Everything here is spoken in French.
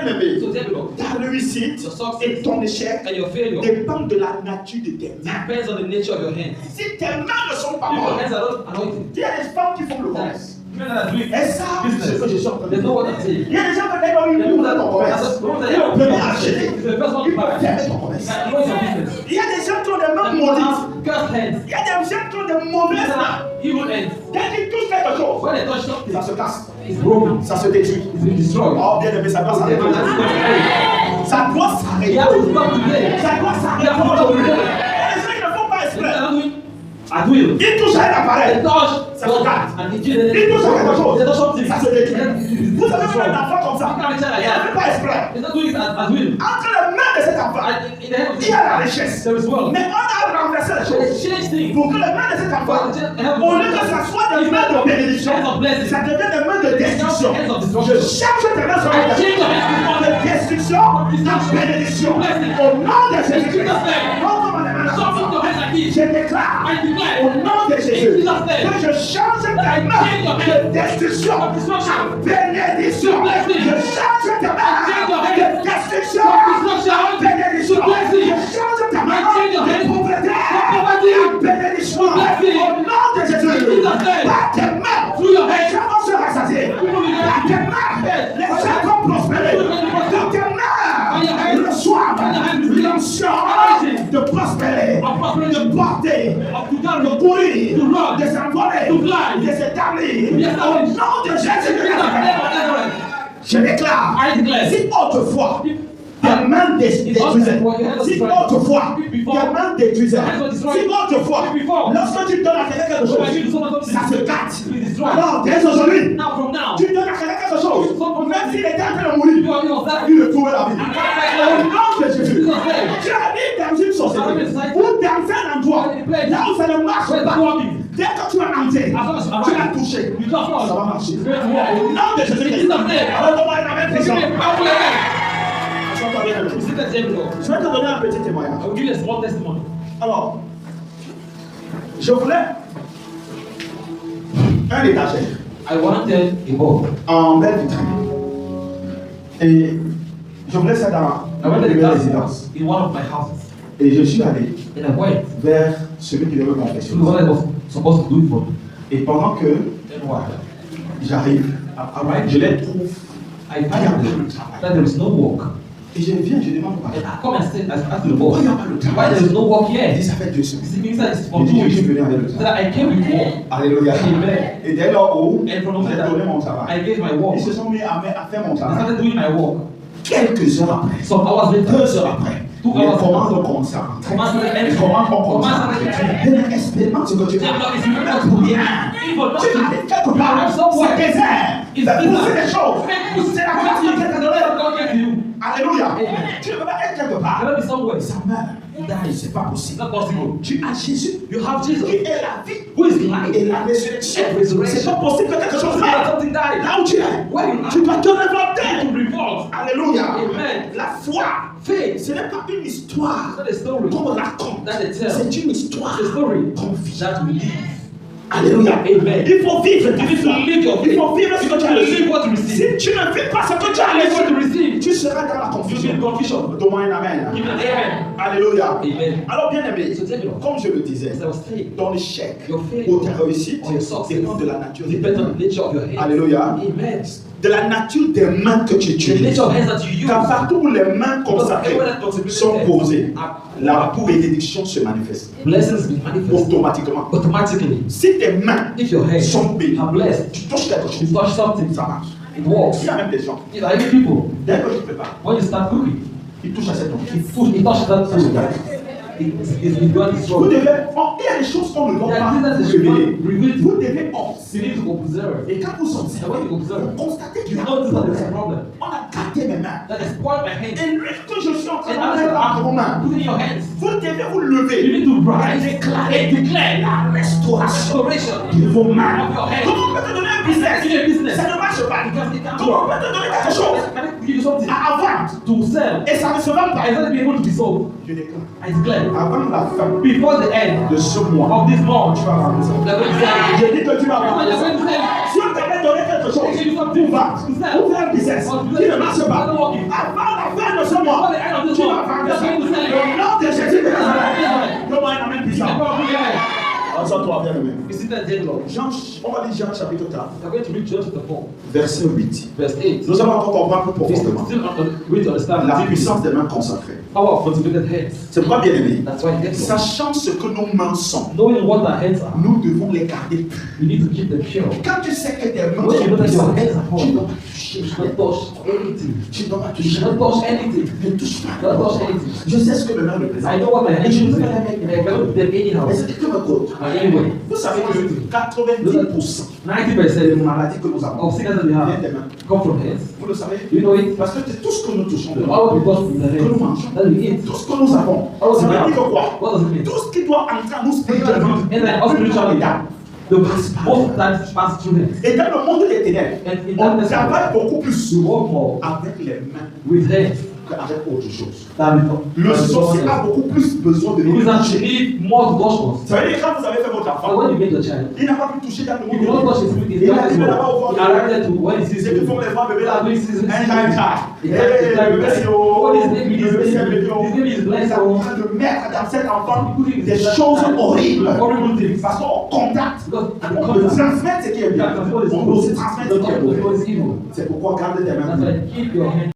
bien-aimé, So tell me, Lord, ta réussite your success et ton échec and your failure dépendent de la nature de tes mains. depends on the nature of your hands. Si tes mains ne sont pas If your bonnes, hands are not anointed, il y a des femmes qui font le commerce. men that are doing Et ça, c'est ce que je suis en train de they dire. know what I'm saying. Il y a des gens qui disent, oui, dans ton commerce. Ils ne peuvent pas acheter. It's the first one Ils to peuvent buy. fermer ton commerce. And know your business. Il y a des gens qui ont des mains Some people maudites. have cursed hands. Il y a des gens qui ont des mauvaises These mains. are evil hands. Dès qu'ils touchent quelque chose, When they touch something, ça se casse, it's broken. ça se détruit. It's been destroyed. Oh, bien aimé, ça doit s'arrêter. Ça doit s'arrêter. You have to stop today. Ça doit You s'arrêter. have to stop today. Les gens, ils ne font pas They exprès. are doing at will. Ils touchent à un appareil. They touch Ça se casse. and they kill it. Ils touchent à quelque chose. They touch something. Ça se détruit. Vous avez vu un enfant comme ça. You can't tell Il ne fait pas exprès. He's not doing it at will. Entre les mains de cet enfant, In the hand of il y a la richesse. there is wealth. Mais on a renversé les They choses. change things. Pour que les mains de cet enfant, But the hand au lieu que ça soit des mains de bénédiction, hands of blessing. ça devient des mains de destruction. Hands of Je destruction. cherche tes mains sur I la change your hands this morning. de destruction à bénédiction. Au nom de Jésus-Christ. Non, comme on est maintenant. Something your hands like this. Je déclare I declare. au nom de Jésus In Jesus' name. que je change tes mains de destruction à bénédiction. Je change tes mains de destruction à bénédiction. Je change tes mains de pauvreté à bénédiction. Au nom de Jésus, par tes mains, Through your les hands. gens vont se rassasier. Par tes mains, les gens vont prospérer. Par tes mains, reçoivent l'onction de prospérer, de porter, de courir, de s'envoler, de s'établir. Au nom de Jésus-Christ, je déclare, I declare. si autrefois tes mains détruisaient, si autrefois tes mains détruisaient, si autrefois, lorsque tu donnes à quelqu'un quelque chose, ça se gâte. Alors, dès aujourd'hui, Now from now, tu donnes à quelqu'un quelque chose, même s'il était en train de mourir, you are on that. il retrouve la vie. Au nom de Jésus, Jesus' name. tu habites dans une société ou dans un endroit, là où ça ne marche pas. Dès que tu as entré, tu l'as touché, You just ça know. va marcher. Great war. Au nom de Jésus-Christ, Jesus' name. alors on va être la même Give me personne. a powerful amen. Chante avec nous. You see that table, Lord. Je vais te donner un petit témoignage. I will give you a small testimony. Alors, je voulais un étagère I wanted a bowl. en belle vitrine. Et je voulais ça dans I wanted une a résidence. glass in one of my houses. Et je suis allé And I went vers celui qui devait to confessionner. the one I was supposed to do it for. Et pendant que Then what? j'arrive, je les trouve. I found that there is no work. Et je viens, je demande au And pasteur. I come and say, I ask the boss, Pourquoi il n'y a pas le why travail? there is no work Il here? dit, ça fait 2 semaines. This means that it's for Il dit, je suis 2 venu avec le weeks. travail. That I came with work. Alléluia. Amen. Et dès lors où And from j'ai that, donné mon travail, I gave my work. ils se sont mis à faire mon I travail. started doing my work. Quelques heures après, Some hours later, 2 heures après, 2 les hours commandes later, commencent à rentrer. commands started Les entering. commandes vont commencer à Commands rentrer. started entering. Mais expérimente ce que tu Tell as. me, if you remember Pour to rien. evil, Tu nothing. arrives quelque part, c'est désert. Il va pousser des choses. C'est la grâce de Dieu qui t'a donné. God gave to you. Alléluia. Amen. Tu ne peux pas être quelque part. Cannot be somewhere. Ça meurt. C'est pas possible. Not possible. Tu as Jésus. You have Jesus. Qui est la vie. Who is life? Et la résurrection. And resurrection. C'est pas possible que quelque chose Not meure. something died. Là où tu es, Where you tu are. dois te révolter. To revolt. Alléluia. Amen. La foi, Faith. ce n'est pas une histoire Not a story. qu'on raconte. That they tell. C'est une histoire It's a story qu'on vit. that we live. Alléluia. Amen. Il faut vivre ta You need to foi. live your Il faith. faut vivre ce que tu as You reçu. live what you receive. Si tu ne vis pas ce que tu as Live what you reçu, receive. tu seras dans la You will be confusion. in confusion. Donne-moi un amen. Give me an amen. Alléluia. Amen. Alors bien aimé, So tell me, Lord. comme je le disais, As I was saying, ton échec Your faith ou ta réussite or your success dépend de la nature des depends on mains. the nature of your hands. Alléluia. Amen. De la nature des mains que tu The utilises. nature of hands that you use. Car partout où les mains consacrées sont posées, la bénédiction se manifeste Blessings be manifest automatiquement. automatically. Si tes mains If your hands sont bénies, are blessed, tu touches quelque you chose, touch something, ça marche. it works. Il y a même des gens, If I give people, dès que je prépare, when you start cooking, ils touchent à cette he onction. touches that Ça se food. garde. It's God is Vous wrong. devez, il y a des choses qu'on ne doit There pas are things that vous they should révéler. not reveal Vous to. devez You observer. need to observe. Et quand vous And when you observez, observe, vous constatez qu'il y you a un notice that there's a problème. problem. On a gâté mes mains. That is spoiled my hand. Et lui que je suis en train And de after mettre entre vos mains, put in your hands, vous devez vous you lever need to et rise déclarer and declare la restauration restoration de vos mains. of your hands. Comment on peut te donner un business? Give you a business. Ça ne marche pas. Because it can't Comment on work. peut te donner quelque chose Can I give you something à vendre to sell? et ça ne se vend pas? I not be able to be sold. Je déclare. I declare Avant la fin before the end de ce mois, of this month, tu vas vendre ça. you're going to sell. Je dis que tu vas You're vendre ça. going to sell. Si on t'avait donné quelque quelque chose pour vendre, pour faire un business qui ne marche pas. Avant la fin de ce mois, tu vas vendre ça. Au nom de Jésus de Nazareth. Comment il amène puissant? Toi, bien aimé. Jean, on va lire Jean chapitre 4, We're going to read John chapter 4, verset 8. verse 8. Nous allons encore comprendre plus We profondément still read to understand la the puissance des mains consacrées. power of cultivated hands. C'est pourquoi, bien aimé, That's why hands are. sachant ce que nos mains sont, Knowing what our hands are, nous devons les garder pures. we need to keep them pure. Quand tu sais que tes mains When you know that your sont hands puissantes, are tu ne dois holy, pas toucher you should rien. not touch anything. Tu ne dois pas You toucher should not touch anything. Ne touche pas. Do not touch anything. Je sais ce que le main I représente. know what my hands Et je should ne do. peux pas les And mettre. I cannot put them anyhow. Mais c'est que me compte. Anyway, Vous savez que 90% 90% des maladies que nous avons of sickness that we viennent have des mains. come from hands. Vous le savez? You know it? Parce que c'est tout ce que nous touchons de The main. power we got from the Que nous hands mangeons. that we eat. Tout ce que nous avons. Oh, Ça veut yeah. dire que quoi? What does it mean? Tout ce qui doit entrer en nous spirituellement. And then also spiritually, the most times pass through hands. Et dans le monde des ténèbres, And in on darkness, travaille beaucoup plus we work more avec les mains with hands qu'avec autre chose. than Le with sorcier a beaucoup plus besoin de nous because toucher. we need more to touch us. Ça veut dire que quand vous avez fait votre So enfant, when you make your child, il n'a pas pu toucher dans le you cannot monde. touch his feet. Il a arrivé là-bas au fond. He arrived to when he sees C'est qu'ils font les femmes bébés là. When he sees Un time. He Hey, can't- bébé c'est haut. What is baby? His Bébé c'est bébé baby haut. is Il blessed. est en train de mettre dans cet enfant des choses horribles. Horrible things. Parce qu'on contact. Because at the On peut contact, transmettre ce qui est bien. On peut aussi transmettre ce qui est mauvais. is evil. C'est pourquoi garde tes mains. That's why keep your hands